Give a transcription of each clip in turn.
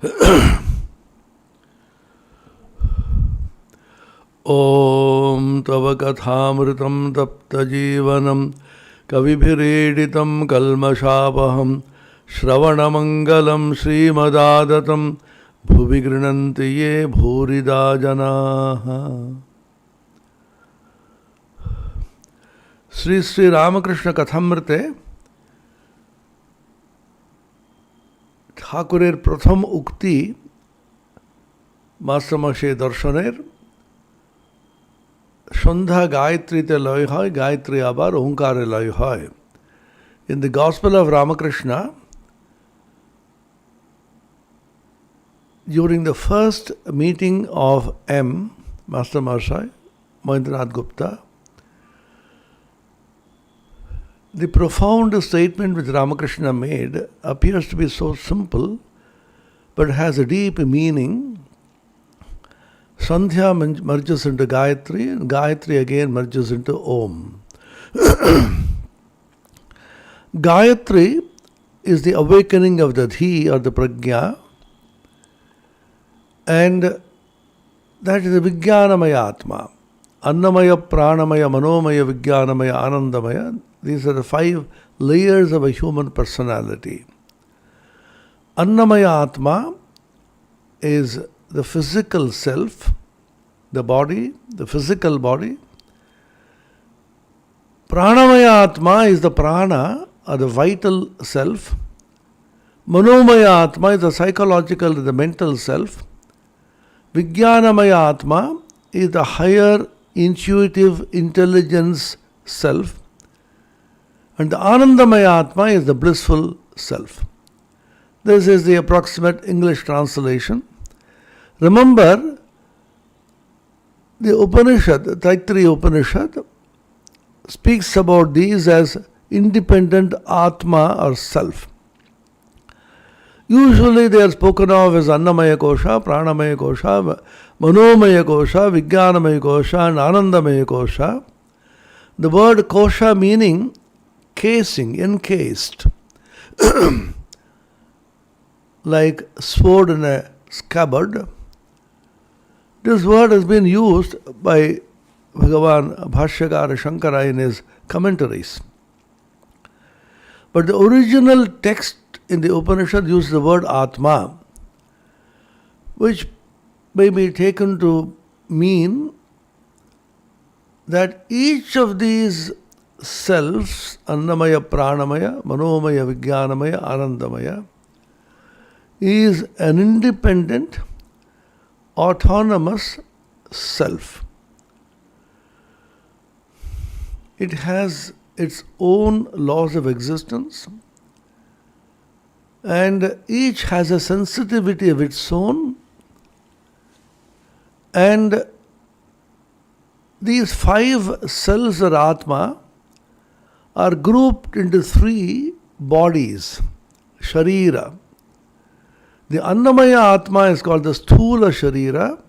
Om Tava Kathamritam Tapta Jeevanam Kavibhireeditam Kalmashapaham Shravanamangalam Srimadadatam Bhuvi Grinanti Ye Bhurida Janaha. Sri Sri Ramakrishna Kathamrita ঠাকুরের প্রথম উক্তি মাস্টারমশাই দর্শনের সন্ধ্যা গায়ত্রীতে লয় হয়, গায়ত্রী আবার ওঙ্কারে লয় হয়. In the Gospel of Ramakrishna, during the first meeting of M, Master Mashai, Mahendranath Gupta, the profound statement which Ramakrishna made appears to be so simple, but has a deep meaning. Sandhya merges into Gayatri, and Gayatri again merges into Om. Gayatri is the awakening of the Dhi or the Prajna, and that is the Vijnanamaya Atma. Annamaya, Pranamaya, Manomaya, Vijnanamaya, Anandamaya. These are the 5 layers of a human personality. Annamaya Atma is the physical self, the body, the physical body. Pranamaya Atma is the prana, or the vital self. Manomaya Atma is the psychological, the mental self. Vijnanamaya Atma is the higher intuitive intelligence self. And the Anandamaya Atma is the blissful self. This is the approximate English translation. Remember, the Upanishad, the Taittiriya Upanishad, speaks about these as independent Atma or self. Usually they are spoken of as Annamaya Kosha, Pranamaya Kosha, Manomaya Kosha, Vijnanamaya Kosha, and Anandamaya Kosha. The word Kosha meaning casing, encased, like sword in a scabbard. This word has been used by Bhagavan Bhashyakara Shankara in his commentaries. But the original text in the Upanishad uses the word Atma, which may be taken to mean that each of these selves, Annamaya, Pranamaya, Manomaya, Vijnanamaya, Anandamaya, is an independent, autonomous self. It has its own laws of existence, and each has a sensitivity of its own, and these 5 cells or Atma are grouped into 3 bodies, Sharira. The Annamaya Atma is called the Sthula Sharira.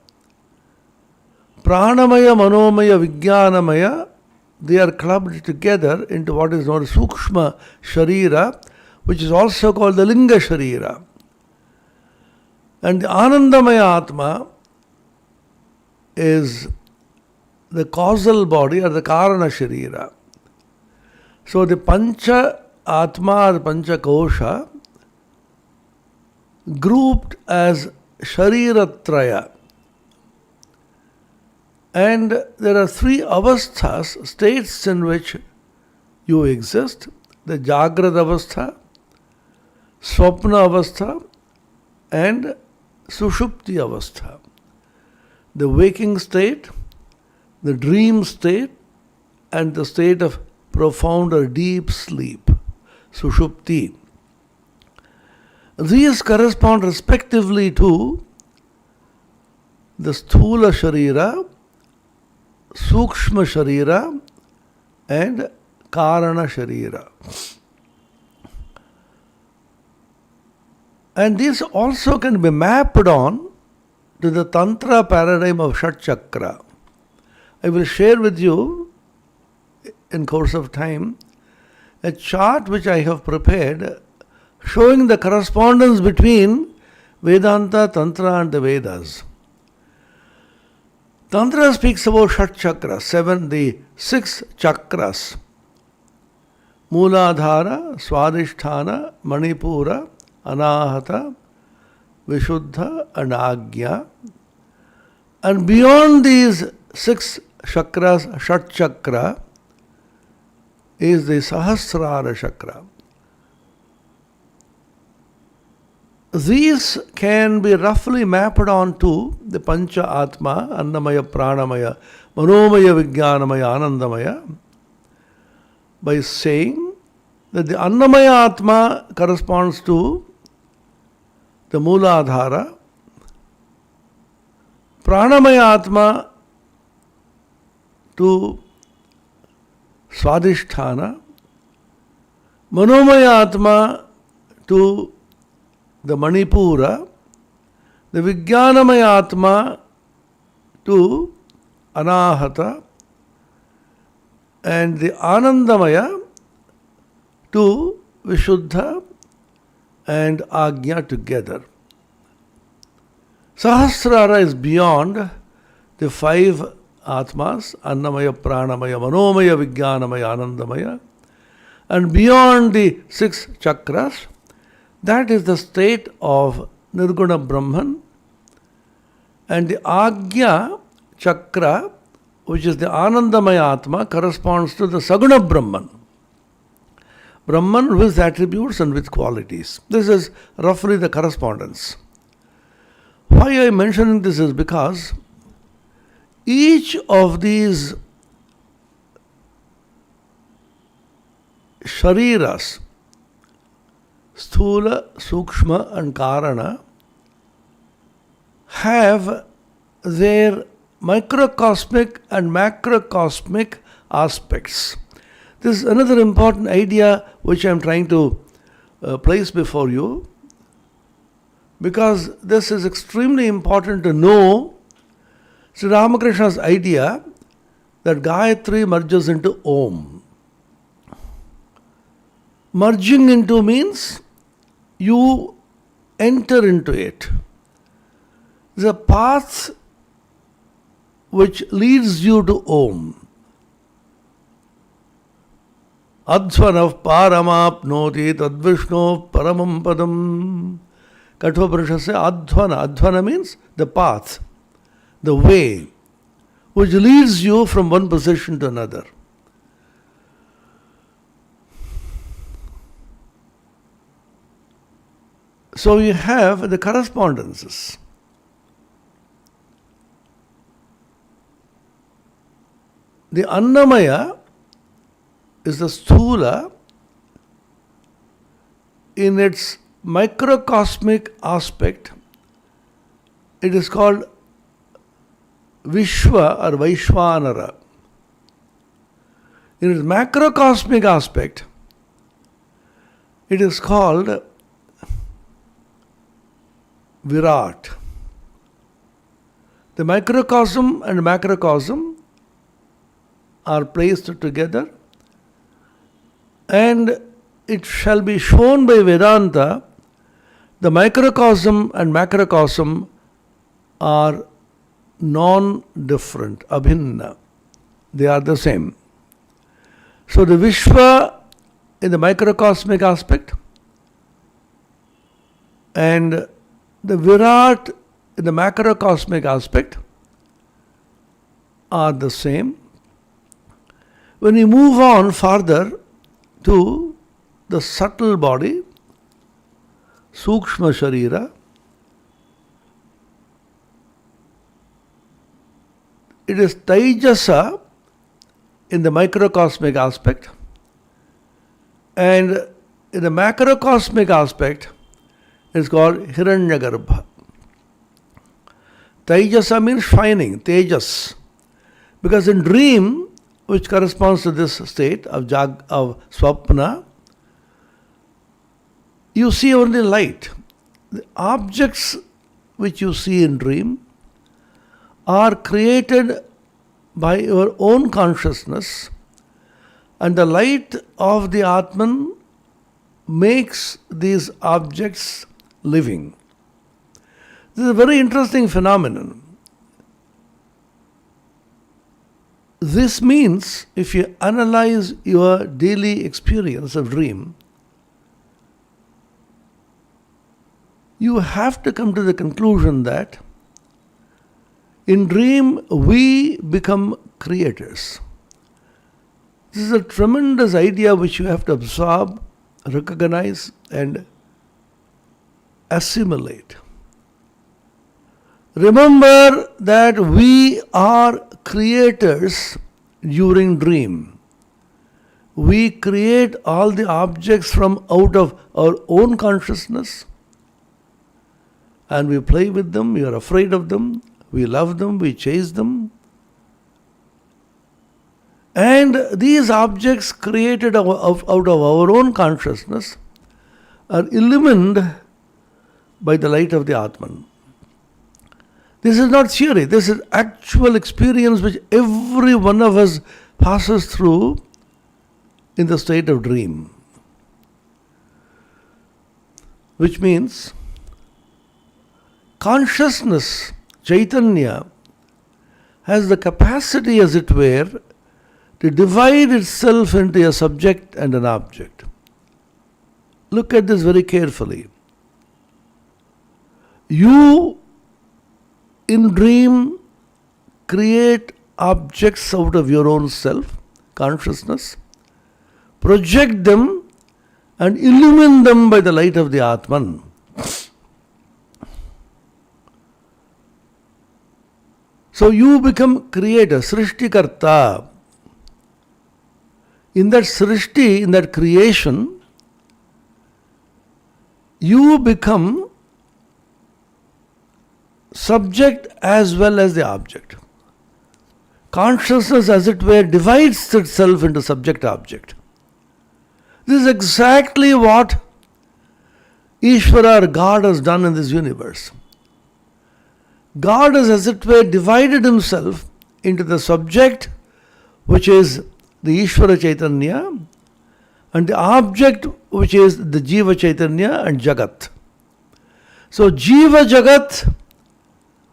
Pranamaya, Manomaya, Vijnanamaya, they are clubbed together into what is known as Sukshma Sharira, which is also called the Linga Sharira. And the Anandamaya Atma is the causal body or the Karana Sharira. So the Pancha Atma or Pancha Kosha grouped as Shariratraya. And there are 3 avasthas, states in which you exist: the Jagrad Avastha, Swapna Avastha, and Sushupti Avastha. The waking state, the dream state, and the state of profound or deep sleep, Sushupti. These correspond respectively to the Sthula Sharira, Sukshma Sharira, and Karana Sharira. And this also can be mapped on to the Tantra paradigm of Shat Chakra. I will share with you in course of time a chart which I have prepared showing the correspondence between Vedanta, Tantra and the Vedas. Tantra speaks about Shat Chakras, the 6 chakras. Mooladhara, Swadhisthana, Manipura, Anahata, Vishuddha and Agya. And beyond these 6 chakras, Shat Chakra, is the Sahasrara Chakra. These can be roughly mapped onto the Pancha Atma, Annamaya, Pranamaya, Manomaya, Vijnanamaya, Anandamaya, by saying that the Annamaya Atma corresponds to the Mooladhara, Pranamaya Atma to Swadhisthana, Manomaya Atma to the Manipura, the Vijnanamaya Atma to Anahata, and the Anandamaya to Vishuddha and Agnya together. Sahasrara is beyond the 5 Atmas, Annamaya, Pranamaya, Manomaya, Vijnanamaya, Anandamaya, and beyond the 6 chakras. That is the state of Nirguna Brahman, and the Agya chakra, which is the Anandamaya Atma, corresponds to the Saguna Brahman. Brahman with attributes and with qualities. This is roughly the correspondence. Why I am mentioning this is because each of these shariras, Sthula, Sukshma and Karana, have their microcosmic and macrocosmic aspects. This is another important idea which I am trying to place before you, because this is extremely important to know Sri Ramakrishna's idea that Gayatri merges into Om. Merging into means you enter into it. The path which leads you to Om. Adhvanav paramapnoti tadvishno paramam padam. Kathamrita says Adhvana. Adhvana means the path, the way, which leads you from one position to another. So you have the correspondences. The Annamaya is the Sthula in its microcosmic aspect. It is called Vishwa or Vaishvanara. In its macrocosmic aspect, it is called Virat. The microcosm and macrocosm are placed together, and it shall be shown by Vedanta the microcosm and macrocosm are non-different, abhinna. They are the same. So the Vishwa in the microcosmic aspect and the Virat in the macrocosmic aspect are the same. When you move on further to the subtle body, Sukshma Sharira, it is Taijasa in the microcosmic aspect, and in the macrocosmic aspect it is called Hiranyagarbha. Taijasa means shining, Tejas, because in dream, which corresponds to this state of Swapna, you see only light. The objects which you see in dream are created by your own consciousness, and the light of the Atman makes these objects living. This is a very interesting phenomenon. This means if you analyze your daily experience of dream, you have to come to the conclusion that in dream we become creators. This is a tremendous idea which you have to absorb, recognize, and assimilate. Remember that we are creators during dream. We create all the objects from out of our own consciousness, and we play with them, we are afraid of them, we love them, we chase them. And these objects created out of our own consciousness are illumined by the light of the Atman. This is not theory, this is actual experience which every one of us passes through in the state of dream. Which means consciousness, Chaitanya, has the capacity, as it were, to divide itself into a subject and an object. Look at this very carefully. You, in dream, create objects out of your own self, consciousness, project them and illumine them by the light of the Atman. So you become creator, Srishtikarta. In that Srishti, in that creation, you become subject as well as the object. Consciousness, as it were, divides itself into subject-object. This is exactly what Ishvara or God has done in this universe. God has, as it were, divided himself into the subject, which is the Ishvara Chaitanya, and the object, which is the Jiva Chaitanya and Jagat. So Jiva Jagat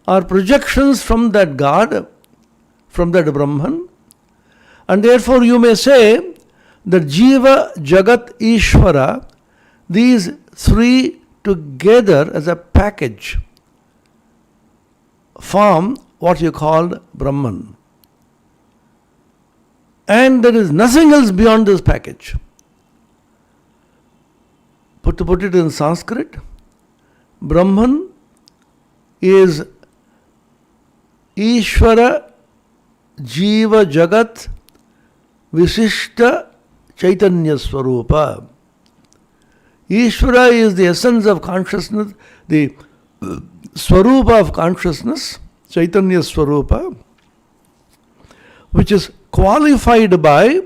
are projections from that God, from that Brahman, and therefore you may say that Jiva, Jagat, Ishvara, these three together as a package form what you call Brahman. And there is nothing else beyond this package. To put it in Sanskrit, Brahman is Ishvara, Jiva, Jagat, Visishta, Chaitanya Swarupa. Ishvara is the essence of consciousness, the Swarupa of consciousness, Chaitanya Swarupa, which is qualified by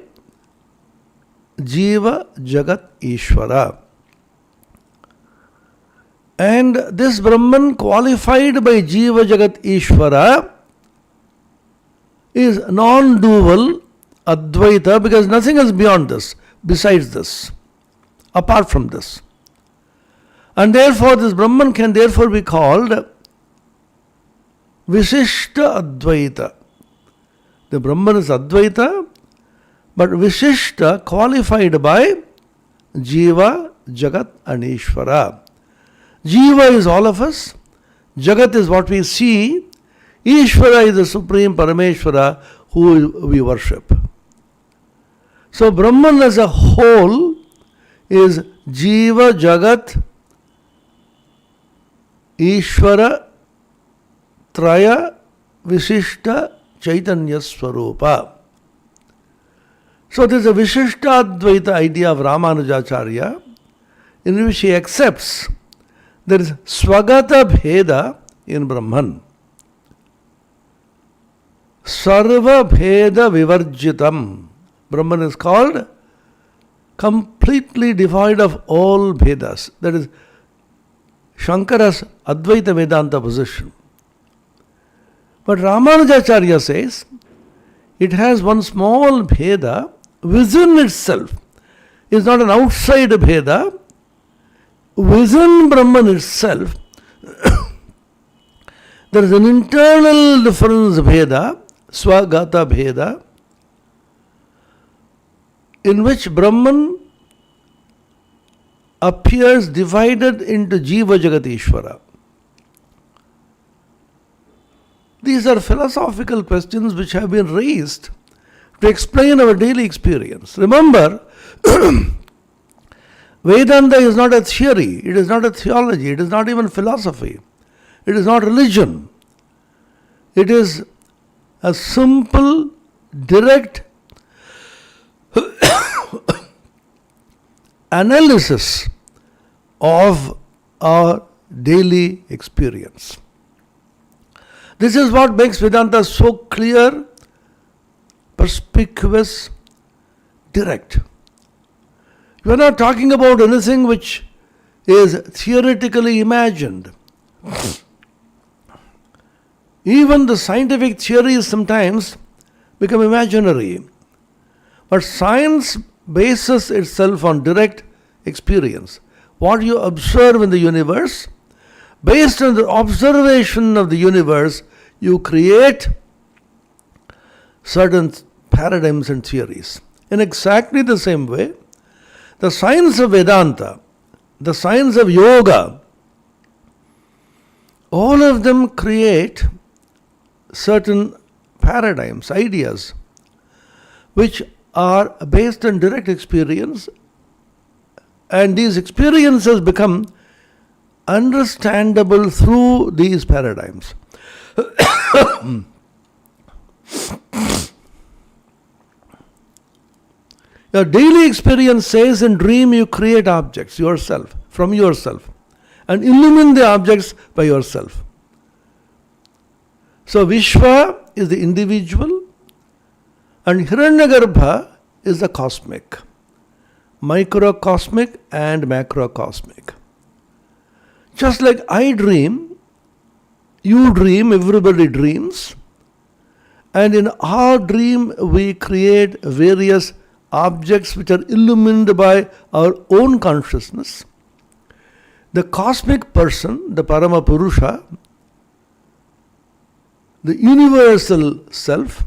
Jiva, Jagat, Ishvara. And this Brahman qualified by Jiva, Jagat, Ishvara is non-dual Advaita, because nothing is beyond this, besides this, apart from this. And therefore this Brahman can therefore be called Visishta Advaita. The Brahman is Advaita, but Visishta qualified by Jiva, Jagat and Ishvara. Jiva is all of us, Jagat is what we see, Ishvara is the Supreme Parameshvara who we worship. So Brahman as a whole is Jiva, Jagat, Ishvara, Traya, Visishta, Chaitanya Swarupa. So there is a Vishishta Advaita idea of Ramanujacharya, in which he accepts there is Swagata Bheda in Brahman. Sarva Bheda Vivarjitam. Brahman is called completely devoid of all Bhedas. That is Shankara's Advaita Vedanta position. But Ramanujacharya says it has one small Bheda within itself. It is not an outside Bheda. Within Brahman itself, There is an internal difference, Bheda, Swagata Bheda, in which Brahman appears divided into Jiva Jagat Ishvara. These are philosophical questions which have been raised to explain our daily experience. Remember, Vedanta is not a theory, it is not a theology, it is not even philosophy, it is not religion. It is a simple, direct analysis of our daily experience. This is what makes Vedanta so clear, perspicuous, direct. You are not talking about anything which is theoretically imagined. Even the scientific theories sometimes become imaginary. But science bases itself on direct experience. What you observe in the universe, based on the observation of the universe, you create certain paradigms and theories. In exactly the same way, the science of Vedanta, the science of yoga, all of them create certain paradigms, ideas, which are based on direct experience, and these experiences become understandable through these paradigms. Your daily experience says in dream you create objects yourself, from yourself, and illumine the objects by yourself. So Vishwa is the individual and Hiranyagarbha is the cosmic, microcosmic and macrocosmic. Just like I dream, you dream, everybody dreams, and in our dream we create various objects which are illumined by our own consciousness. The cosmic person, the Parama Purusha, the universal self,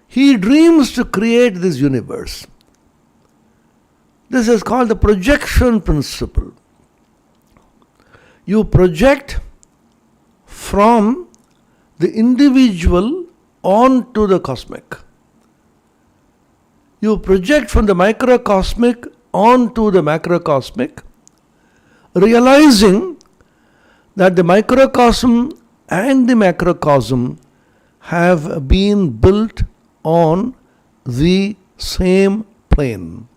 he dreams to create this universe. This is called the projection principle. You project from the individual onto the cosmic. You project from the microcosmic onto the macrocosmic, realizing that the microcosm and the macrocosm have been built on the same plane.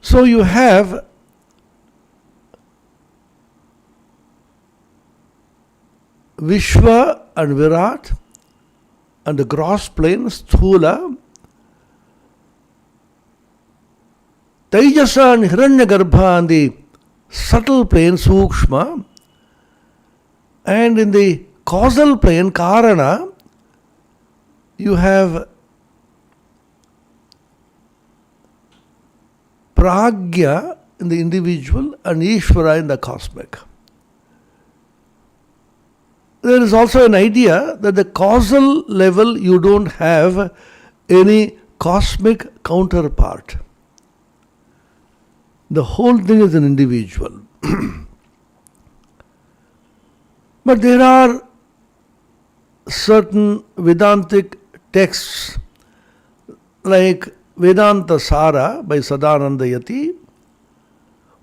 So you have Vishwa and Virat and the gross plane, Sthula, Taijasa and Hiranyagarbha and the subtle plane, Sukshma, and in the causal plane, Karana, you have Pragya in the individual and Ishvara in the cosmic. There is also an idea that the causal level you don't have any cosmic counterpart. The whole thing is an individual. But there are certain Vedantic texts like Vedanta Sara by Sadananda Yati,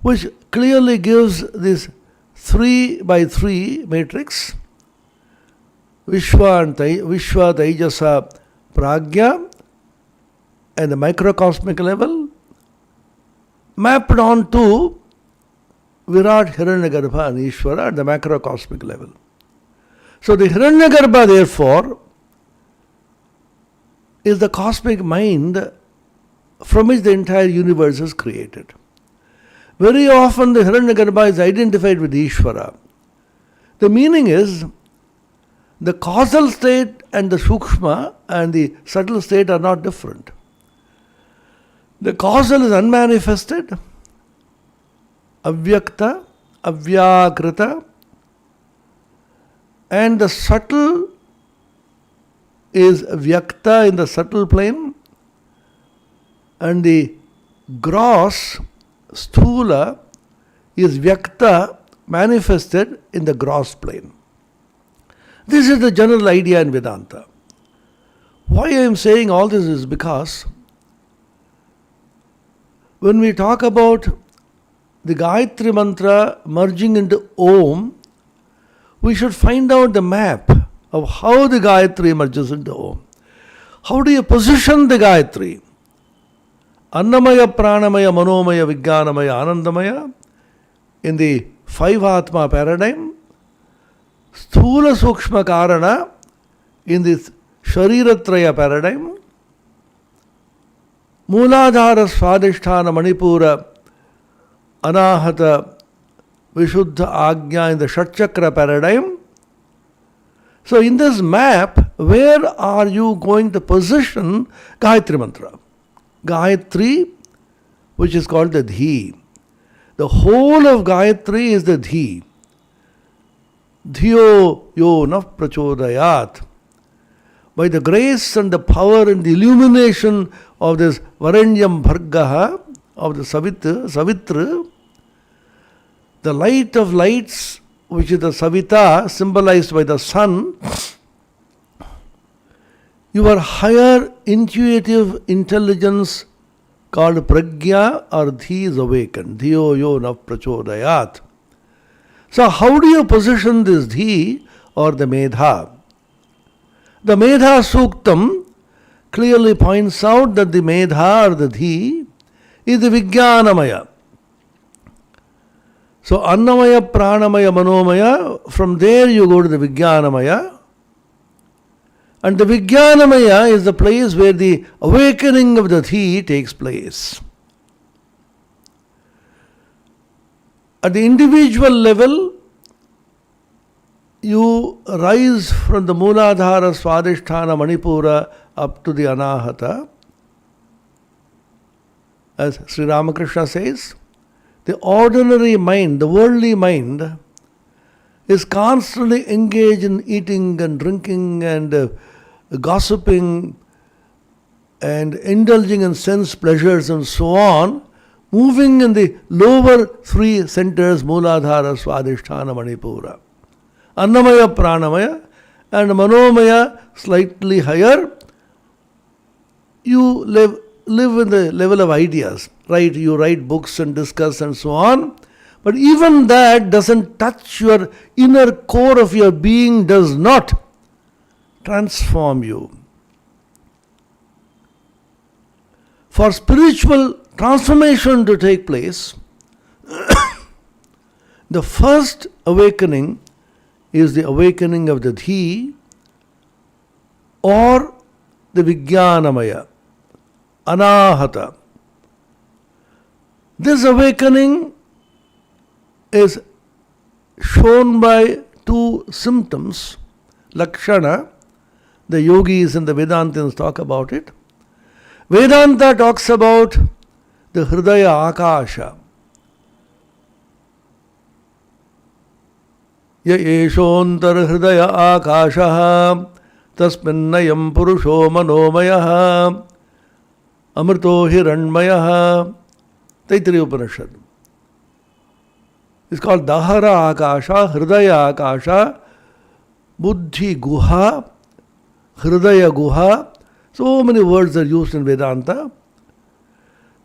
which clearly gives this 3x3 matrix, Vishwa, Taijasa, Pragya, and the microcosmic level, mapped onto Virat, Hiranyagarbha and Ishvara at the macrocosmic level. So the Hiranyagarbha, therefore, is the cosmic mind from which the entire universe is created. Very often the Hiranyagarbha is identified with Ishvara. The meaning is the causal state and the Sukshma and the subtle state are not different. The causal is unmanifested avyakta, avyakrita, and the subtle is vyakta in the subtle plane, and the gross, sthula, is vyakta manifested in the gross plane. This is the general idea in Vedanta. Why I am saying all this is because when we talk about the Gayatri Mantra merging into Om, we should find out the map of how the Gayatri merges into Om. How do you position the Gayatri? Annamaya, Pranamaya, Manomaya, Vijnanamaya, Anandamaya in the 5 Atma paradigm, Sthula Sukshma Karana in the Shariratraya paradigm, Mooladhara Swadhisthana Manipura Anahata Vishuddha Agnya in the Shatchakra paradigm. So in this map, where are you going to position Gayatri Mantra? Gayatri, which is called the Dhi. The whole of Gayatri is the Dhi. Dhiyo yo naf prachodayat. By the grace and the power and the illumination of this Varanyam Bhargaha, of the Savitra, the light of lights, which is the Savita, symbolized by the sun, your higher intuitive intelligence called Pragya or Dhi is awakened. Dhiyo yo naf prachodayat. So how do you position this Dhi or the Medha? The Medha Suktam clearly points out that the Medha or the Dhi is the Vijnanamaya. So Annamaya, Pranamaya, Manomaya, from there you go to the Vijnanamaya. And the Vijnanamaya is the place where the awakening of the Dhi takes place. At the individual level, you rise from the Mooladhara, Swadhisthana, Manipura up to the Anahata. As Sri Ramakrishna says, the ordinary mind, the worldly mind, is constantly engaged in eating and drinking and gossiping and indulging in sense pleasures and so on, moving in the lower 3 centers, Mooladhara, Swadhisthana, Manipura. Annamaya, Pranamaya, and Manomaya slightly higher. You live in the level of ideas, right? You write books and discuss and so on. But even that doesn't touch your inner core of your being, does not transform you. For spiritual transformation to take place, the first awakening is the awakening of the Dhi or the Vijnanamaya, Anahata. This awakening is shown by 2 symptoms. Lakshana, the yogis and the Vedantins talk about it. Vedanta talks about the Hridaya Akasha. Ya Eshontar Hridaya Akashaha Tasminnayam Purusho Manomayaha Amrito Hiranmayaha. Taittiriya Upanishad. It's called Dahara Akasha, Hridaya Akasha, Buddhi Guha, Hridaya Guha. So many words are used in Vedanta.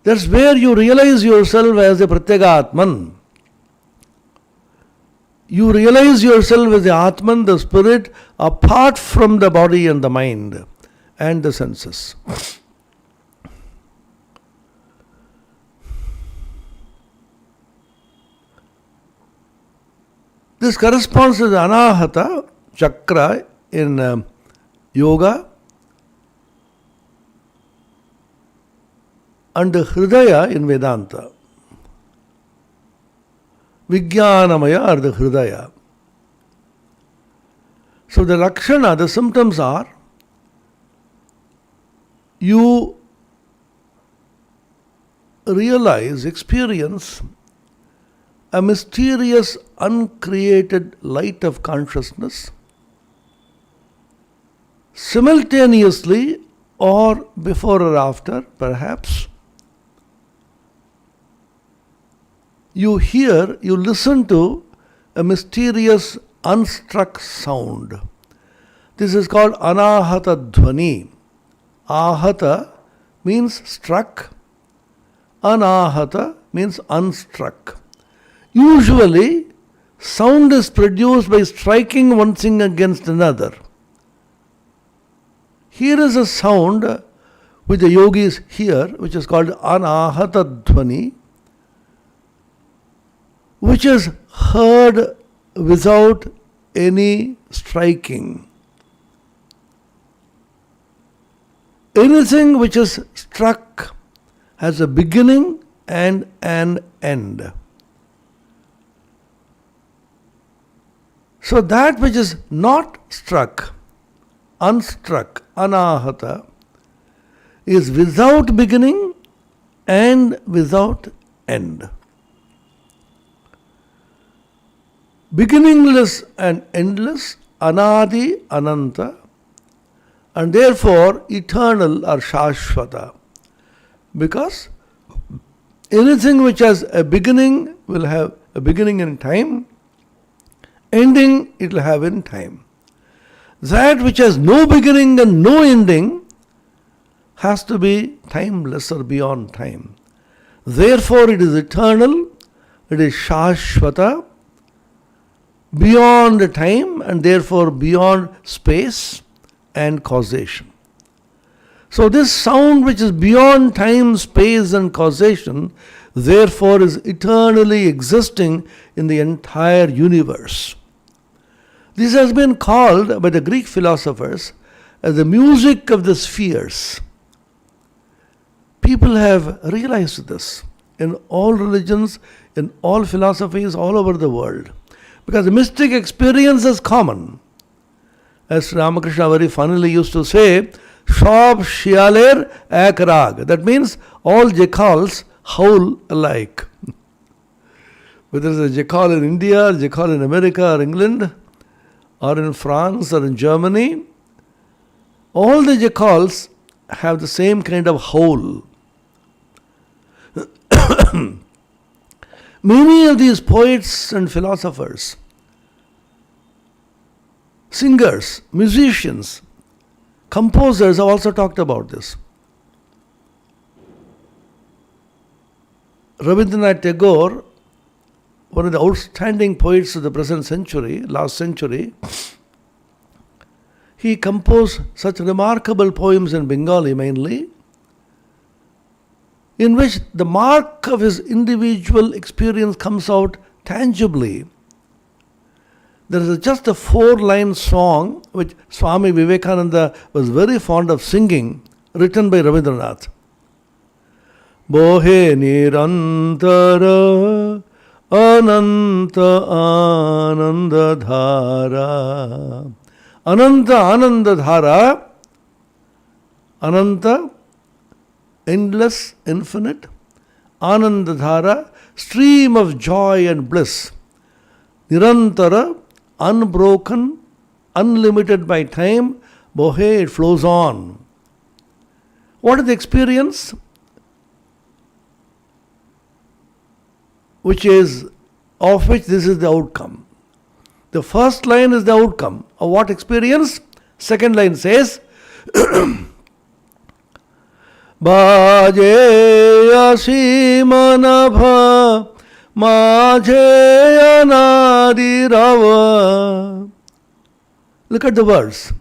That's where you realize yourself as a Pratyagatman. You realize yourself as the Atman, the spirit, apart from the body and the mind and the senses. This corresponds to the Anahata chakra in yoga and the Hridaya in Vedanta. Vijnanamaya or the Hridaya. So the Lakshana, the symptoms are, you realize, experience a mysterious, uncreated light of consciousness, simultaneously or before or after, perhaps, you listen to a mysterious, unstruck sound. This is called anahata dhvani. Ahata means struck, anahata means unstruck. Usually, sound is produced by striking one thing against another. Here is a sound which the yogis hear, which is called anahata dhvani, which is heard without any striking. Anything which is struck has a beginning and an end. So that which is not struck, unstruck, anahata, is without beginning and without end. Beginningless and endless, anadi, ananta, and therefore eternal or shashvata. Because anything which has a beginning will have a beginning in time, ending it will have in time. That which has no beginning and no ending has to be timeless or beyond time. Therefore it is eternal, it is shashvata, beyond time and therefore beyond space and causation. So this sound which is beyond time, space and causation, therefore is eternally existing in the entire universe. This has been called by the Greek philosophers as the music of the spheres. People have realized this in all religions, in all philosophies all over the world. Because the mystic experience is common. As Ramakrishna very funnily used to say, Shab Shialer Ek Rag. That means all jackals howl alike. Whether it's a jackal in India, a jackal in America or England, or in France or in Germany, all the jackals have the same kind of howl. Many of these poets and philosophers, singers, musicians, composers have also talked about this. Rabindranath Tagore, one of the outstanding poets of the present century, last century, he composed such remarkable poems in Bengali mainly, in which the mark of his individual experience comes out tangibly. There is just a 4-line song which Swami Vivekananda was very fond of singing, written by Rabindranath. Bohe nirantara ananta ananda dhara. Ananta ananda dhara. Ananta, endless, infinite. Anandadhara, stream of joy and bliss. Nirantara, unbroken, unlimited by time. Bohe, it flows on. What is the experience? Which is, of which this is the outcome. The first line is the outcome of what experience? Second line says, Baje asima nabha majhe anadi rava. Look at the words.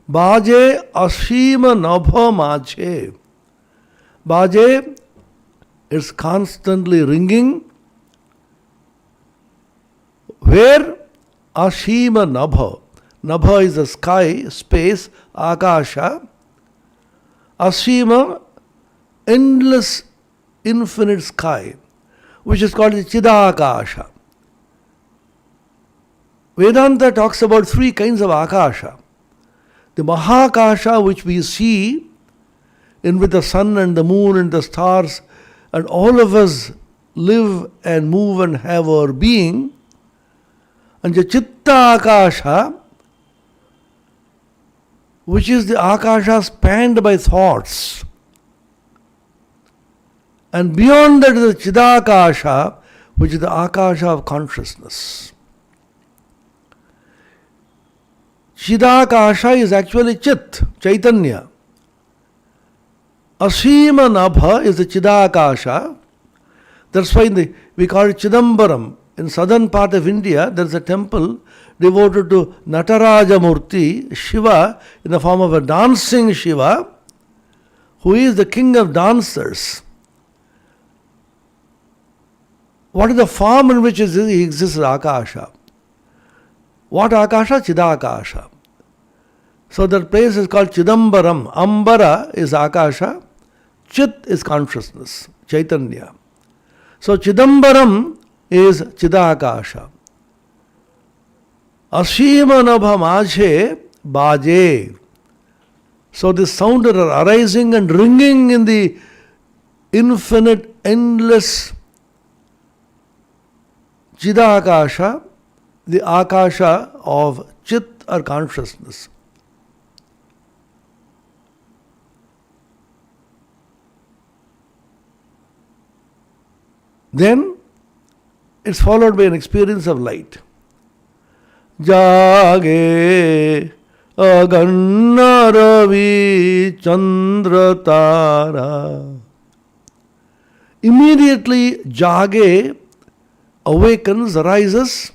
Baje asima nabha majhe. Baje is constantly ringing. Where? Ashima nabha. Nabha is the sky, space, akasha. Ashima, endless, infinite sky, which is called the Chidakasha. Vedanta talks about 3 kinds of akasha. The Mahakasha, which we see in with the sun and the moon and the stars and all of us live and move and have our being, and the Chitta Akasha, which is the Akasha spanned by thoughts. And beyond that is the Chidakasha, which is the Akasha of consciousness. Chidakasha is actually Chit, Chaitanya. Asima Nabha is the Chidakasha. That's why we call it Chidambaram. In southern part of India, there is a temple devoted to Nataraja Murti, Shiva, in the form of a dancing Shiva, who is the king of dancers. What is the form in which he exists? Akasha. What Akasha? Chidakasha. So that place is called Chidambaram. Ambara is Akasha. Chit is consciousness, Chaitanya. So Chidambaram is Chidakasha. Ashima Nabha Majhe Baje. So the sound are arising and ringing in the infinite, endless Chidakasha, the Akasha of Chit or consciousness. Then it's followed by an experience of light. Jage aganna ravi chandra tara. Immediately Jage awakens, arises.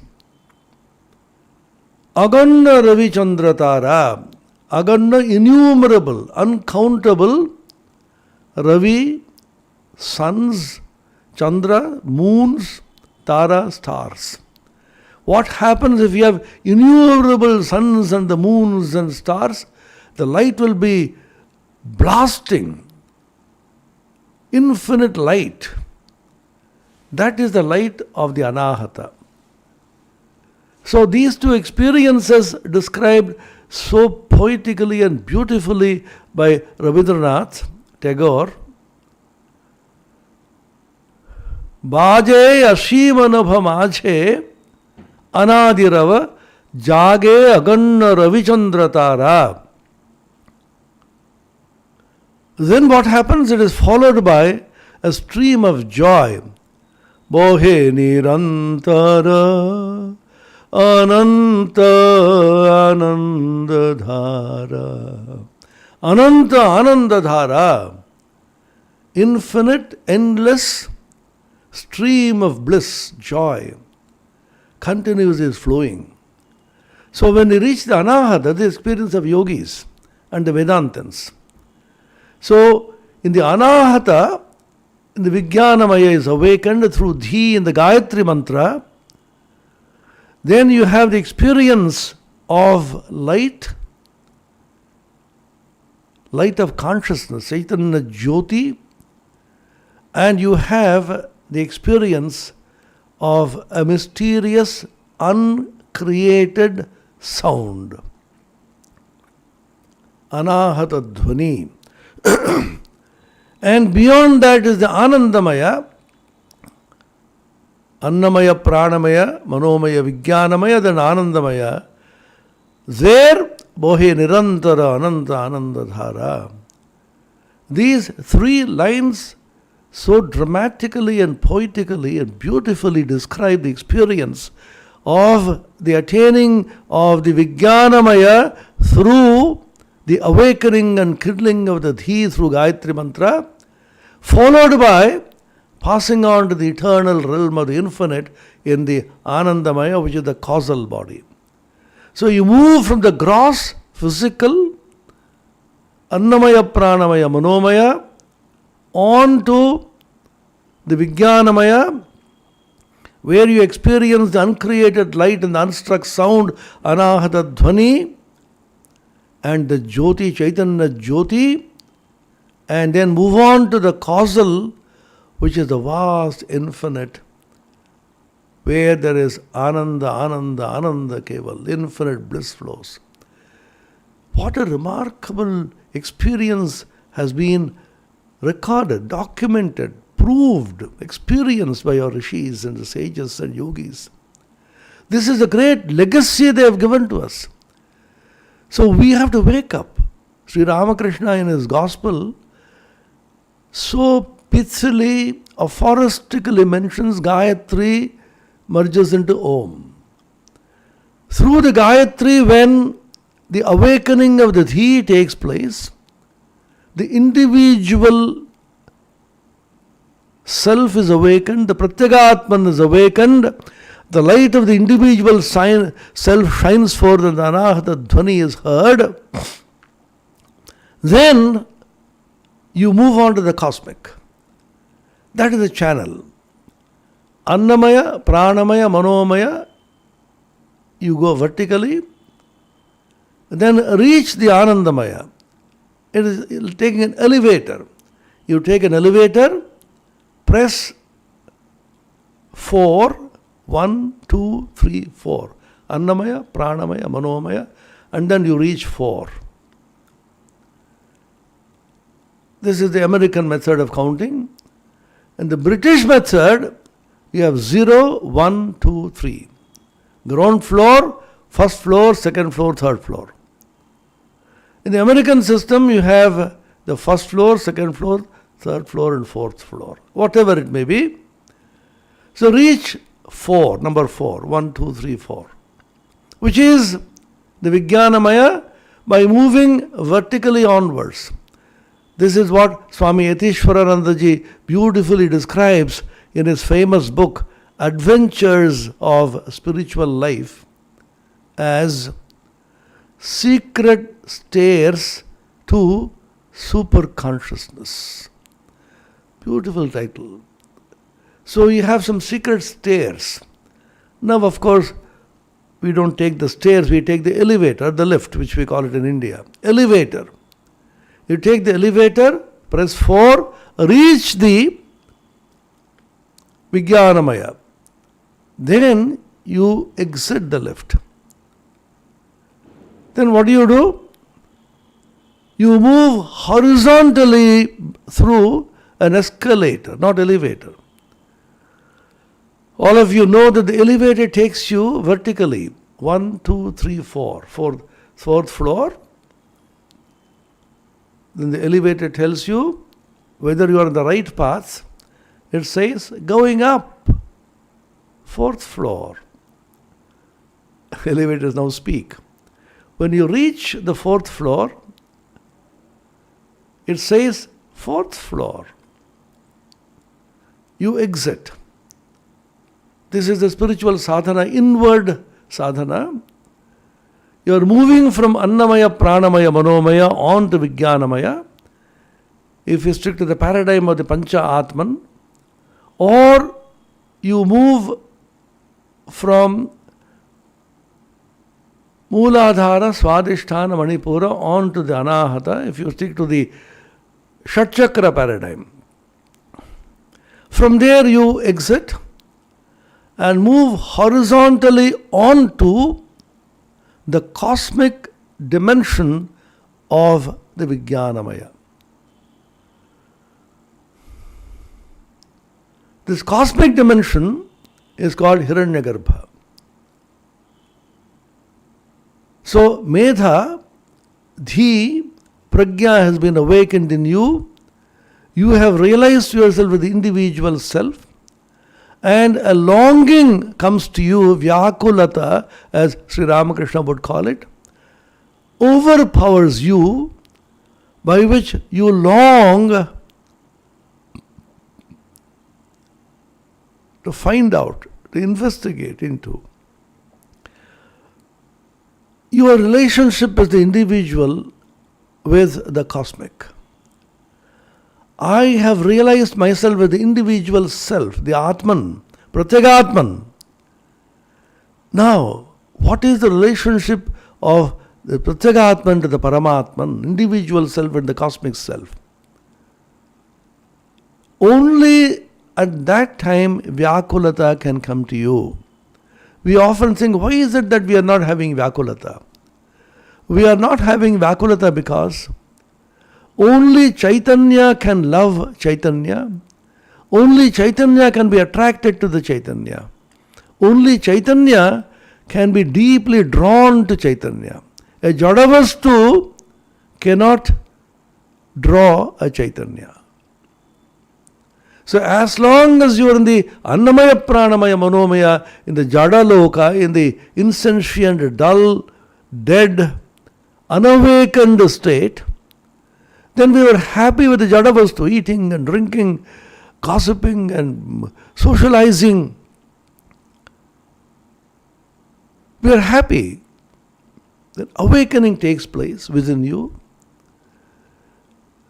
Aganna ravi chandra tara. Aganna, innumerable, uncountable. Ravi, suns. Chandra, moons. Tara, stars. What happens if you have innumerable suns and the moons and stars? The light will be blasting. Infinite light. That is the light of the Anahata. So these two experiences described so poetically and beautifully by Rabindranath Tagore. Baje ashima nabha majhe anadirava jage aganna ravichandra tara. Then what happens? It is followed by a stream of joy. Bohe nirantara ananta anandadhara. Ananta anandadhara. Infinite, endless stream of bliss, joy, continuously flowing. So when we reach the Anahata, the experience of yogis and the Vedantins. So in the Anahata, in the Vijnanamaya is awakened through Dhi in the Gayatri Mantra. Then you have the experience of light, light of consciousness, Chaitanya Jyoti, and you have the experience of a mysterious, uncreated sound. Anahata Dhvani. And beyond that is the Anandamaya, Annamaya, Pranamaya, Manomaya, Vijnanamaya, then Anandamaya. There, Bohe Nirantara Ananta Anandadhara. These three lines so dramatically and poetically and beautifully describe the experience of the attaining of the Vijnanamaya through the awakening and kindling of the Dhi through Gayatri Mantra, followed by passing on to the eternal realm of the infinite in the Anandamaya, which is the causal body. So you move from the gross, physical, Annamaya, Pranamaya, Manomaya, on to the Vijnanamaya, where you experience the uncreated light and the unstruck sound, Anahata Dhvani, and the Jyoti, Chaitanya Jyoti, and then move on to the causal, which is the vast infinite, where there is Ananda, Ananda, Ananda Keval, infinite bliss flows. What a remarkable experience has been recorded, documented, proved, experienced by our rishis and the sages and yogis. This is a great legacy they have given to us. So we have to wake up. Sri Ramakrishna in his gospel so pithily, aphoristically mentions Gayatri merges into Om. Through the Gayatri, when the awakening of the Dhi takes place, the individual self is awakened, the Pratyagatman is awakened, the light of the individual self shines forth and the Anahata Dhvani is heard. Then you move on to the cosmic. That is the channel. Annamaya, Pranamaya, Manomaya, you go vertically, then reach the Anandamaya. It is taking an elevator. You take an elevator, press 4, 1, 2, 3, 4. Annamaya, Pranamaya, Manomaya, and then you reach 4. This is the American method of counting. And the British method, you have 0, 1, 2, 3. Ground floor, first floor, second floor, third floor. In the American system, you have the first floor, second floor, third floor, and fourth floor. Whatever it may be. So reach 4, number 4, 1, 2, 3, 4. Which is the Vijnanamaya by moving vertically onwards. This is what Swami Yatishwaranandaji beautifully describes in his famous book, Adventures of Spiritual Life, as secret stairs to super consciousness. Beautiful title. So you have some secret stairs. Now, of course, we don't take the stairs, we take the elevator, the lift, which we call it in India. Elevator. You take the elevator, press 4, reach the Vijnanamaya. Then you exit the lift. Then what do? You move horizontally through an escalator, not elevator. All of you know that the elevator takes you vertically. 1, 2, 3, 4. Fourth floor. Then the elevator tells you whether you are on the right path. It says going up. 4th floor. Elevators now speak. When you reach the 4th floor, it says 4th floor. You exit. This is the spiritual sadhana, inward sadhana. You are moving from Annamaya, Pranamaya, Manomaya on to Vijnanamaya. If you stick to the paradigm of the Pancha Atman, or you move from Mooladhara, Swadhisthana, Manipura on to the Anahata, if you stick to the Shatchakra paradigm. From there you exit and move horizontally onto the cosmic dimension of the Vijnanamaya. This cosmic dimension is called Hiranyagarbha. So, Medha, Dhi, Prajna has been awakened in you. You have realized yourself with the individual self. And a longing comes to you, Vyakulata, as Sri Ramakrishna would call it, overpowers you, by which you long to find out, to investigate into your relationship as the individual with the cosmic. I have realized myself as the individual self, the Atman, Pratyagatman. Now, what is the relationship of the Pratyagatman to the Paramatman, individual self and the cosmic self? Only at that time Vyakulata can come to you. We often think, why is it that we are not having Vyakulata? We are not having Vyakulata because only Chaitanya can love Chaitanya. Only Chaitanya can be attracted to the Chaitanya. Only Chaitanya can be deeply drawn to Chaitanya. A Jadavastu cannot draw a Chaitanya. So as long as you are in the Annamaya, Pranamaya, Manomaya, in the Jadaloka, in the insentient, dull, dead, unawakened state, then we were happy with the Jadavastu, eating and drinking, gossiping and socializing. We are happy. Then awakening takes place within you.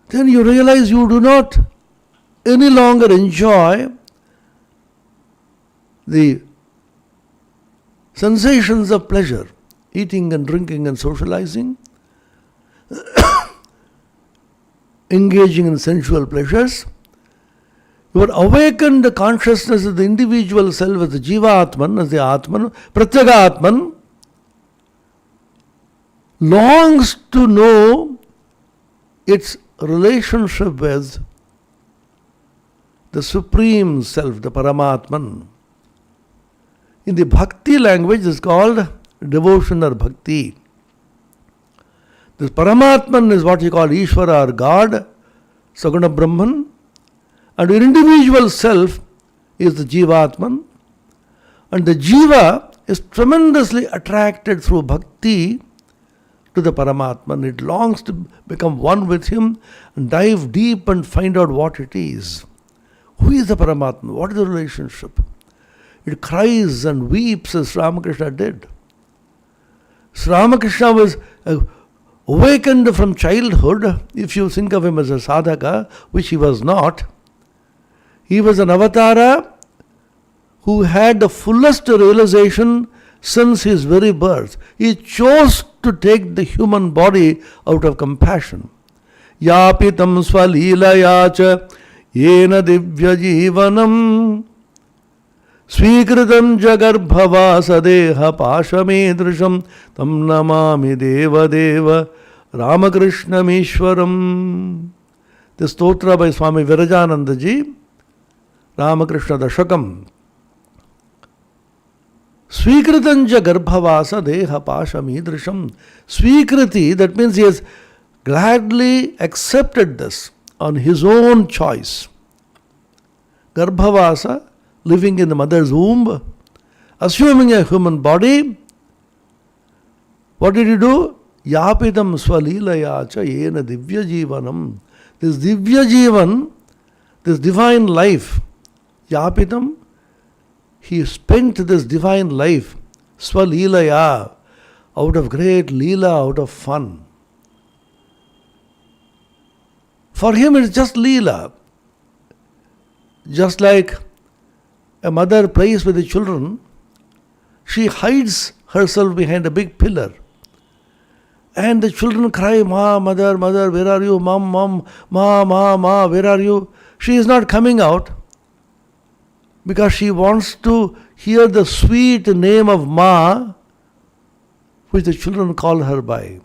Then you realize you do not any longer enjoy the sensations of pleasure, eating and drinking and socializing, engaging in sensual pleasures. Your awakened consciousness of the individual self as the Jiva Atman, as the Atman, Pratyaga Atman, longs to know its relationship with the Supreme Self, the Paramatman. In the Bhakti language, it is called devotion or Bhakti. This Paramatman is what you call Ishvara or God, Saguna Brahman, and your individual self is the Jivatman, and the Jiva is tremendously attracted through Bhakti to the Paramatman. It longs to become one with him and dive deep and find out what it is. Who is the Paramatman? What is the relationship? It cries and weeps as Ramakrishna did. So Ramakrishna was awakened from childhood. If you think of him as a sadhaka, which he was not, he was an avatara who had the fullest realization since his very birth. He chose to take the human body out of compassion. Yapitam swalilayacha yena divya jivanam swikritam jagarbhavasa deha pashamedrisham tam namami deva deva Ramakrishna Ishwaram. The stotra by Swami Virajanandaji, Ramakrishna Dashakam. Swikritanja garbhavasa deha pashamidrisham. Swikriti, that means he has gladly accepted this on his own choice. Garbhavasa, living in the mother's womb, assuming a human body. What did he do? Yapitam swalilayacha yena divya jivanam. This divya jivan, this divine life, yapitam, he spent this divine life, swalilaya, out of great leela, out of fun. For him it's just leela. Just like a mother plays with the children, she hides herself behind a big pillar. And the children cry, Ma, mother, mother, where are you? Mom, mom, ma, where are you? She is not coming out because she wants to hear the sweet name of Ma, which the children call her by.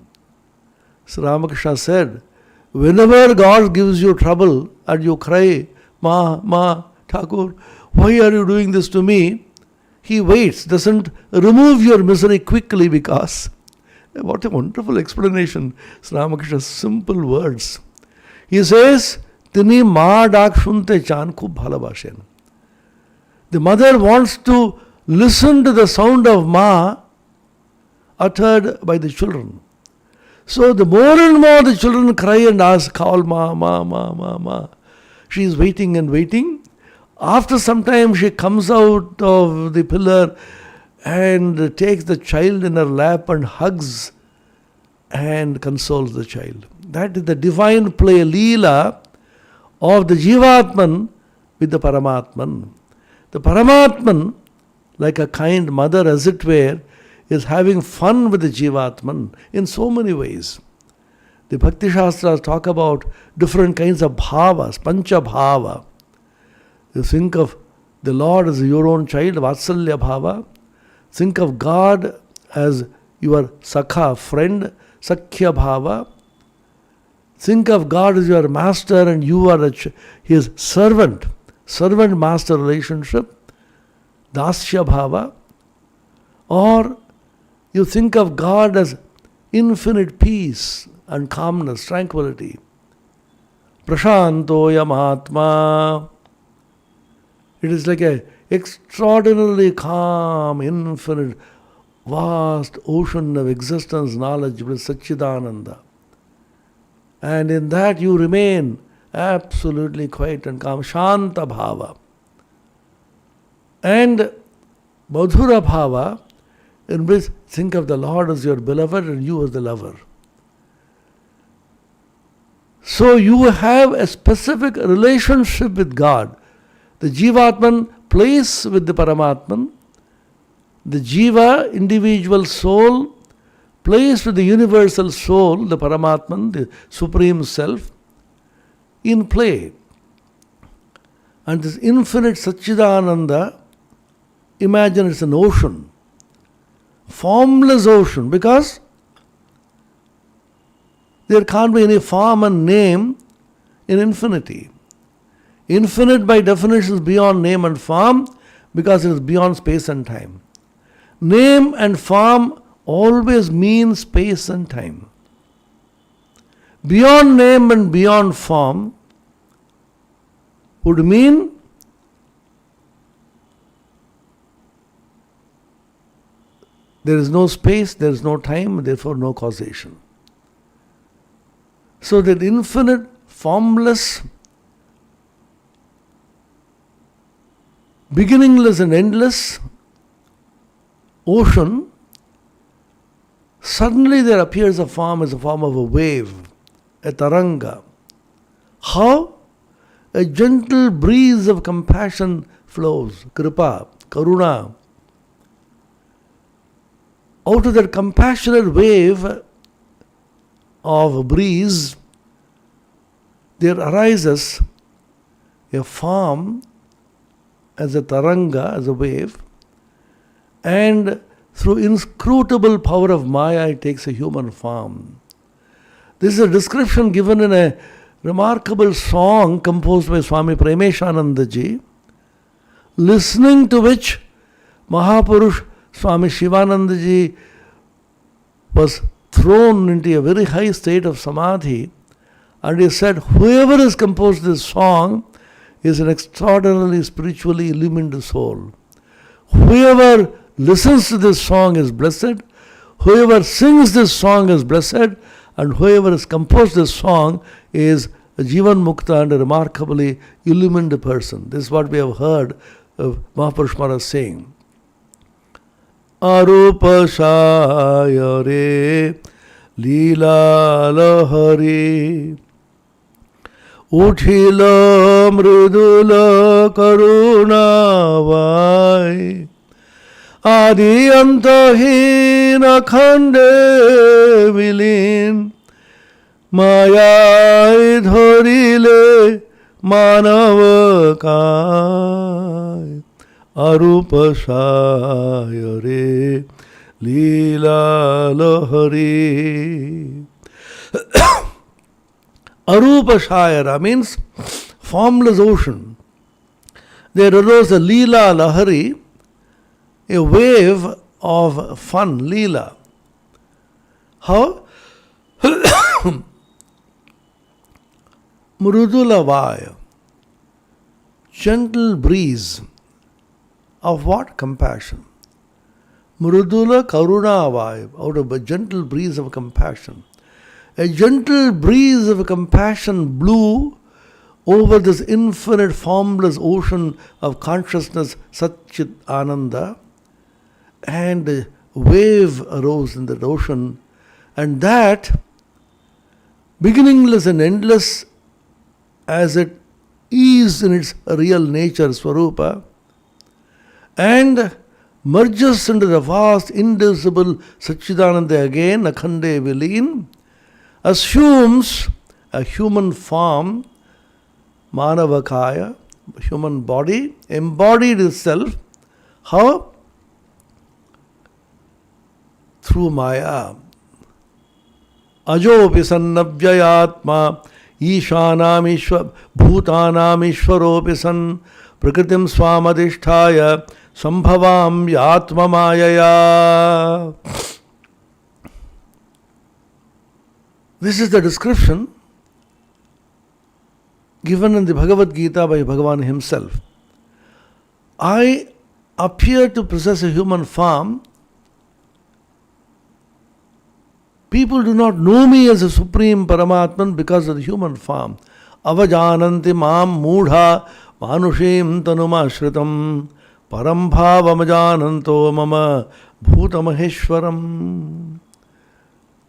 So Ramakrishna said, whenever God gives you trouble and you cry, Ma, Thakur, why are you doing this to me? He waits, doesn't remove your misery quickly because, what a wonderful explanation. It's Ramakrishna's simple words. He says, Tini ma dak shunte chan khub bhalabashen. The mother wants to listen to the sound of Ma uttered by the children. So the more and more the children cry and ask, call Ma. She is waiting and waiting. After some time she comes out of the pillar and takes the child in her lap and hugs and consoles the child. That is the divine play, Leela, of the Jivatman with the Paramatman. The Paramatman, like a kind mother as it were, is having fun with the Jivatman in so many ways. The Bhakti Shastras talk about different kinds of bhavas, pancha bhava. You think of the Lord as your own child, Vatsalya bhava. Think of God as your Sakha, friend, Sakhya bhava. Think of God as your master and you are his servant, servant-master relationship, dasya bhava, or you think of God as infinite peace and calmness, tranquility. Prashantoyam Atma. It is like a extraordinarily calm, infinite, vast ocean of existence, knowledge with Satchidananda. And in that you remain absolutely quiet and calm, Shanta Bhava. And Madhura Bhava, in which think of the Lord as your beloved and you as the lover. So you have a specific relationship with God. The Jivatman plays with the Paramatman. The Jiva, individual soul, plays with the universal soul, the Paramatman, the Supreme Self, in play. And this infinite Satchidananda, imagine it's an ocean, formless ocean, because there can't be any form and name in infinity. Infinite by definition is beyond name and form because it is beyond space and time. Name and form always mean space and time. Beyond name and beyond form would mean there is no space, there is no time, therefore no causation. So that infinite, formless, beginningless and endless ocean, suddenly there appears a form as a form of a wave, a taranga. How? A gentle breeze of compassion flows, kripa, karuna. Out of that compassionate wave of a breeze, there arises a form as a taranga, as a wave, and through inscrutable power of Maya, it takes a human form. This is a description given in a remarkable song composed by Swami Premeshananda-ji, listening to which Mahapurush Swami Shivananda-ji was thrown into a very high state of samadhi, and he said, whoever has composed this song is an extraordinarily spiritually illumined soul. Whoever listens to this song is blessed, whoever sings this song is blessed, and whoever has composed this song is a Jivan Mukta and a remarkably illumined person. This is what we have heard of Mahapurush Maharaj saying. Arupa Shaya Re Leela Lahari Uthila Mridula Karuna Vai Adi Antahina Khande Vilin Maya Dharile Manavakai Arupa Shaya Re Leela Lahari. Arupa Shayara means formless ocean. There arose a Leela Lahari, a wave of fun, Leela. How? Mrudula Vaya, gentle breeze of what? Compassion. Mrudula Karuna Vaya, out of a gentle breeze of compassion. A gentle breeze of compassion blew over this infinite formless ocean of consciousness, Satchit Ananda, and a wave arose in that ocean, and that, beginningless and endless as it is in its real nature, Swarupa, and merges into the vast, indivisible Satchidananda again, Akhande Vileen, assumes a human form, Manavakaya, human body, embodied itself. How? Through Maya. Ajopi sannabhyayatma Ishanam Ishva Bhutanam Ishvaropi san Prakritim Swamadhisthaya Sambhavam Atmamayaya. This is the description given in the Bhagavad Gita by Bhagavan himself. I appear to possess a human form. People do not know me as a supreme Paramatman because of the human form. Avajananti mam mudha manushim tanumashritam parambhavamajananto mama bhutamaheshwaram.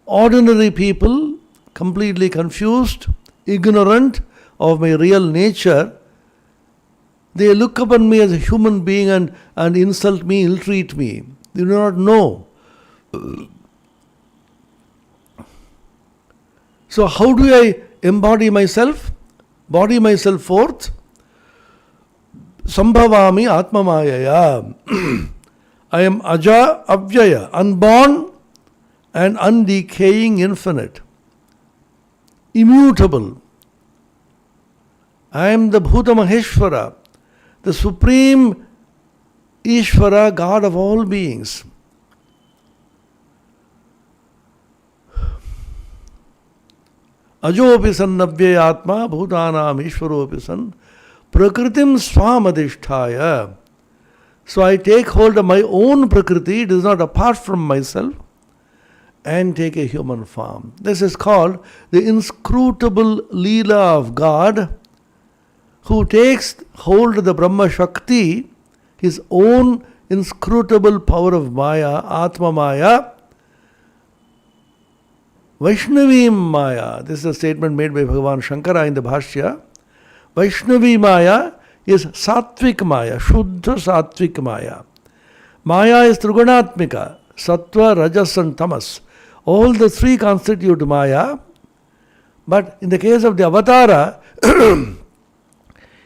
Ordinary people, completely confused, ignorant of my real nature, they look upon me as a human being and insult me, ill-treat me. They do not know. So how do I embody myself? Body myself forth? Sambhavami Atmamayaya. I am Aja Avyaya, unborn and undecaying infinite, immutable. I am the Bhuta Maheshwara, the supreme Ishvara, God of all beings. Ajopi san navya atma bhutanam ishvaropi san prakritim swamadhisthaya. So I take hold of my own prakriti, it is not apart from myself, and take a human form. This is called the inscrutable Leela of God, who takes hold of the Brahma Shakti, his own inscrutable power of Maya, Atma Maya, Vaishnavi Maya. This is a statement made by Bhagavan Shankara in the Bhashya. Vaishnavi Maya is Satvik Maya, Shuddha Satvik Maya. Maya is Trigunatmika, Sattva, Rajas and Tamas. All the three constitute Maya, but in the case of the Avatara,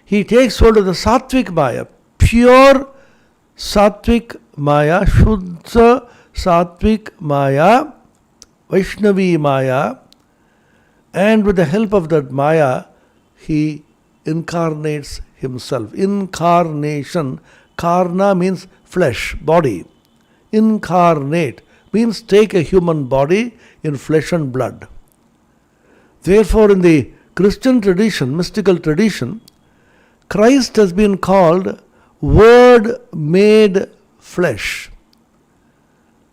he takes hold of the Satvik Maya, pure Satvik Maya, Shuddha Satvik Maya, Vaishnavi Maya, and with the help of that Maya, he incarnates himself. Incarnation, karna means flesh, body. Incarnate means take a human body in flesh and blood. Therefore, in the Christian tradition, mystical tradition, Christ has been called Word made flesh.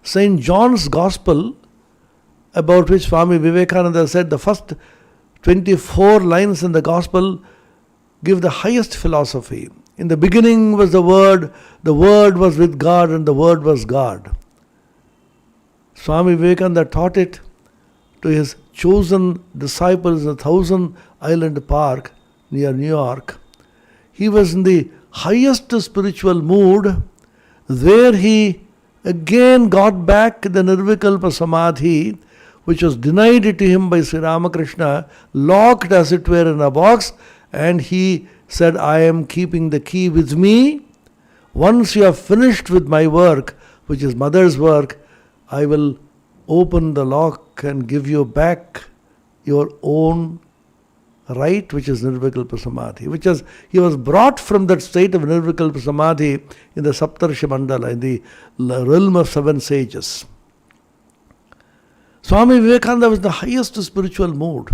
St. John's Gospel, about which Swami Vivekananda said the first 24 lines in the Gospel give the highest philosophy. In the beginning was the Word was with God, and the Word was God. Swami Vivekananda taught it to his chosen disciples in a 1,000-island park near New York. He was in the highest spiritual mood. There he again got back the Nirvikalpa Samadhi, which was denied to him by Sri Ramakrishna, locked as it were in a box, and he said, I am keeping the key with me. Once you have finished with my work, which is Mother's work, I will open the lock and give you back your own right, which is Nirvikalpa Samadhi, he was brought from that state of Nirvikalpa Samadhi in the Saptarshi Mandala, in the realm of 7 sages. Swami Vivekananda was in the highest spiritual mood.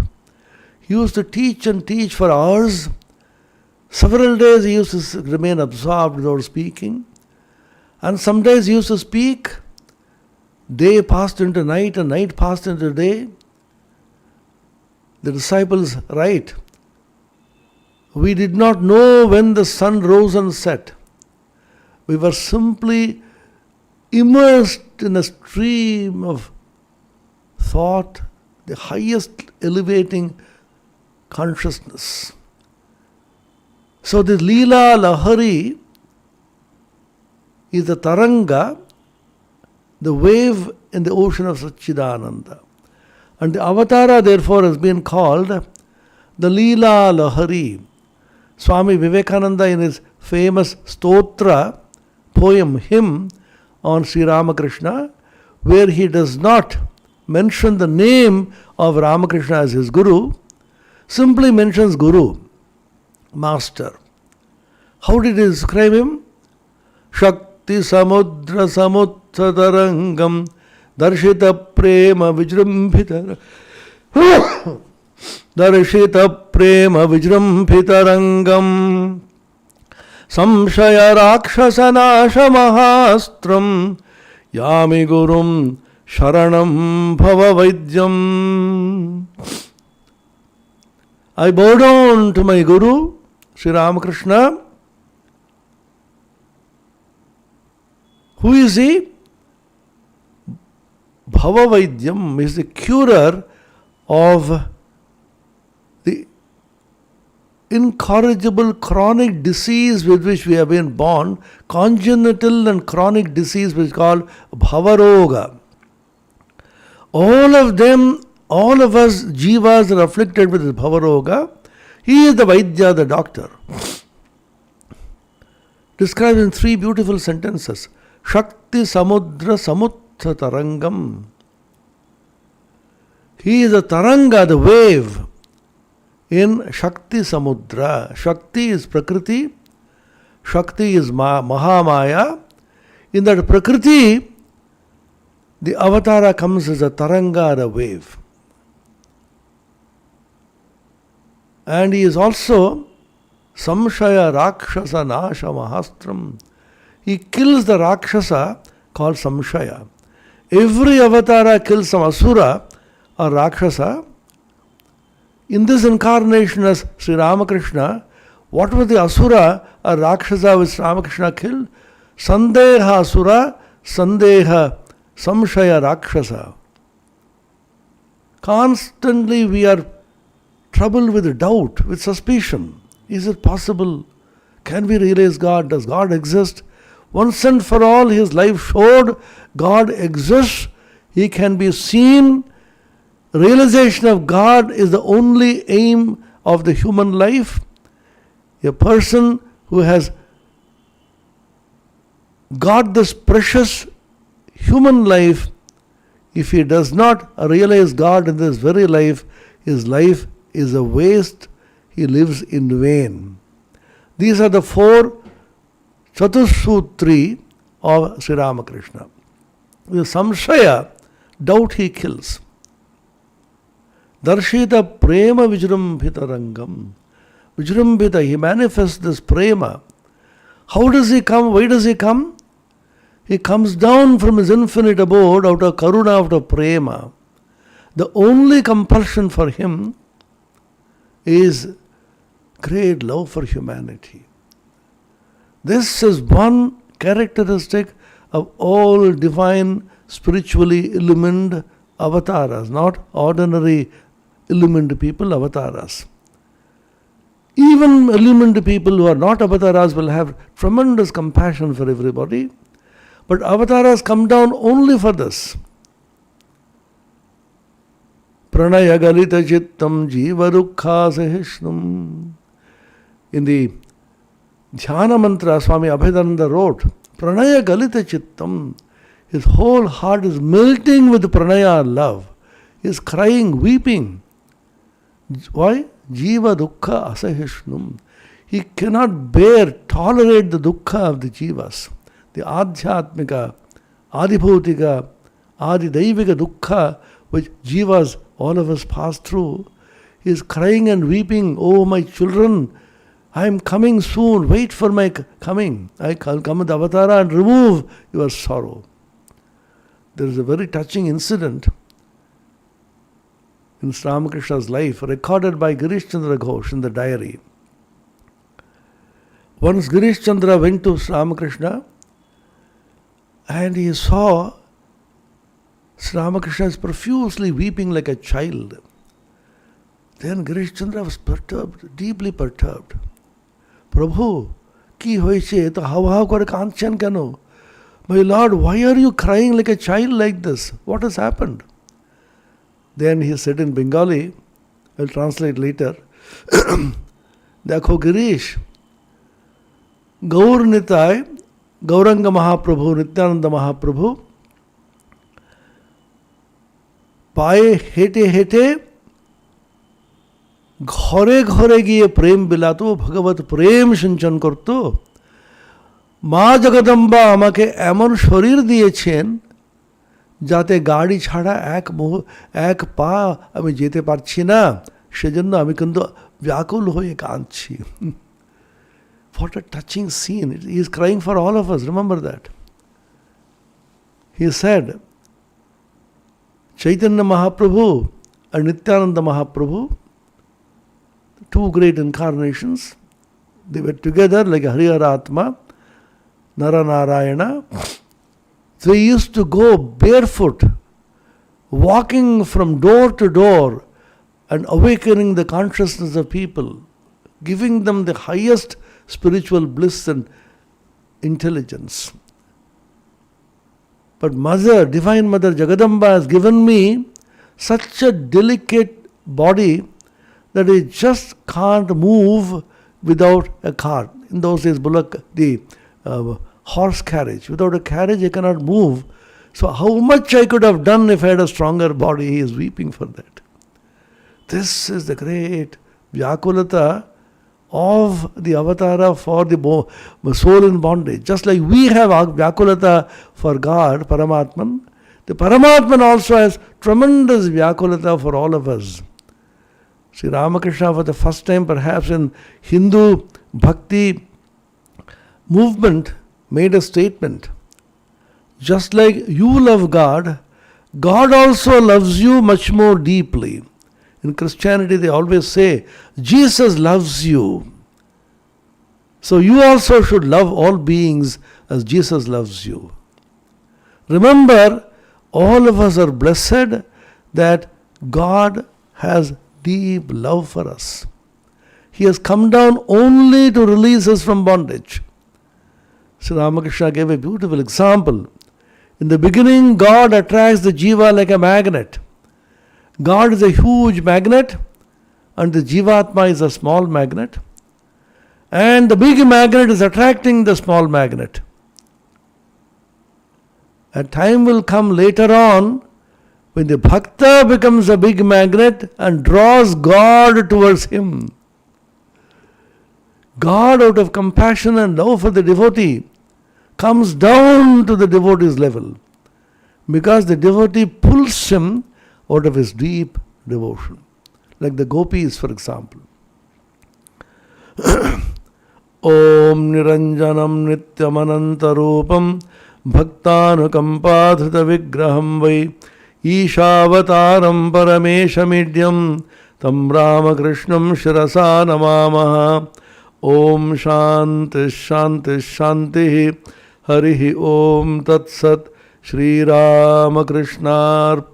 He used to teach and teach for hours. Several days he used to remain absorbed without speaking. And some days he used to speak. Day passed into night and night passed into day. The disciples write, we did not know when the sun rose and set. We were simply immersed in a stream of thought, the highest elevating consciousness. So the Leela Lahari is the Taranga, the wave in the ocean of Satchidananda. And the Avatara therefore has been called the Leela Lahari. Swami Vivekananda in his famous Stotra poem, hymn on Sri Ramakrishna, where he does not mention the name of Ramakrishna as his Guru, simply mentions Guru, Master. How did he describe him? Shakti samudra samutsatarangam darshita prema vijrumbhita darshita prema vijrumbhitarangam samshaya rakshasa nasha mahastram yami gurum sharanam bhava vaidyam. I bow down to my Guru, Sri Ramakrishna. Who is he? Bhava Vaidyam is the curer of the incorrigible chronic disease with which we have been born, congenital and chronic disease which is called Bhavaroga. All of them, all of us jivas are afflicted with this Bhavaroga. He is the Vaidya, the doctor. Described in 3 beautiful sentences. Shakti samudra samutsatarangam. He is a taranga, the wave, in Shakti samudra. Shakti is Prakriti. Shakti is Mahamaya. In that Prakriti, the avatara comes as a taranga, the wave. And he is also Samshaya Rakshasa Nasha Mahastram. He kills the Rakshasa called Samshaya. Every avatara kills some Asura or Rakshasa. In this incarnation as Sri Ramakrishna, what was the Asura or Rakshasa which Ramakrishna killed? Sandeha Asura, Sandeha Samshaya Rakshasa. Constantly we are troubled with doubt, with suspicion. Is it possible? Can we realize God? Does God exist? Once and for all, his life showed God exists. He can be seen. Realization of God is the only aim of the human life. A person who has got this precious human life, if he does not realize God in this very life, his life is a waste. He lives in vain. These are the 4 Chatussutri of Sri Ramakrishna. The Samshaya, doubt he kills. Darshita prema vijrumbhita rangam. Vijrumbhita, he manifests this prema. How does he come? Why does he come? He comes down from his infinite abode out of karuna, out of prema. The only compulsion for him is great love for humanity. This is one characteristic of all divine, spiritually illumined avatars, not ordinary illumined people, avatars. Even illumined people who are not avatars will have tremendous compassion for everybody, but avatars come down only for this. Pranaya galita chittam jiva dukkha sahishnam. In the Dhyana mantra, Swami Abhedananda wrote, Pranaya galita chittam. His whole heart is melting with pranaya love. He is crying, weeping. Why? Jiva dukkha asahishnam. He cannot tolerate the dukkha of the jivas. The adhyatmika, adibhautika, adidaivika dukkha which jivas, all of us pass through. He is crying and weeping, oh my children, I am coming soon, wait for my coming. I will come with avatara and remove your sorrow. There is a very touching incident in Sri Ramakrishna's life recorded by Girish Chandra Ghosh in the diary. Once Girish Chandra went to Sri Ramakrishna and he saw Sri Ramakrishna is profusely weeping like a child. Then Girish Chandra was perturbed, deeply perturbed. Prabhu, ki hoiche, to how kore kanchan kano? My Lord, why are you crying like a child like this? What has happened? Then he said in Bengali, I will translate later, Dekho Girish, Gaur Nitai, Gauranga Mahaprabhu, Nityananda Mahaprabhu, Paye hete hete, ঘরে ঘরে গিয়ে প্রেম বিলাতো, ভগবত প্রেম সিঞ্চন করত। মা জগদম্বা আমাকে এমন শরীর দিয়েছেন যাতে গাড়ি ছাড়া এক পা আমি যেতে পারছি না, সেজন্য আমি কিন্তু ব্যাকুল হয়ে কাঁদছি। What a touching scene. He is crying for all of us. Remember that. He said, Chaitanya Mahaprabhu and Nityananda Mahaprabhu, two great incarnations, they were together like Harihara Atma, Naranarayana. They used to go barefoot, walking from door to door and awakening the consciousness of people, giving them the highest spiritual bliss and intelligence. But Mother, Divine Mother Jagadamba has given me such a delicate body that it just can't move without a cart. In those days, bullock, the horse carriage. Without a carriage, I cannot move. So how much I could have done if I had a stronger body? He is weeping for that. This is the great Vyakulata of the avatara for the soul in bondage. Just like we have Vyakulata for God, Paramatman, the Paramatman also has tremendous Vyakulata for all of us. Sri Ramakrishna, for the first time perhaps in Hindu Bhakti movement, made a statement. Just like you love God, God also loves you much more deeply. In Christianity, they always say, Jesus loves you. So you also should love all beings as Jesus loves you. Remember, all of us are blessed that God has deep love for us. He has come down only to release us from bondage. Sri Ramakrishna gave a beautiful example. In the beginning, God attracts the jiva like a magnet. God is a huge magnet and the Jivatma is a small magnet. And the big magnet is attracting the small magnet. A time will come later on when the Bhakta becomes a big magnet and draws God towards him. God, out of compassion and love for the devotee, comes down to the devotee's level because the devotee pulls him out of his deep devotion. Like the gopis, for example. Om Niranjanam Nityamanantarupam Bhaktanukampadhrita Vigraham Vai Ishavataram Parameshamidyam Tam Ramakrishnam Shirasa Namamaha. Om Shanti Shanti Shanti Harihi Om Tat Sat Shri Ramakrishna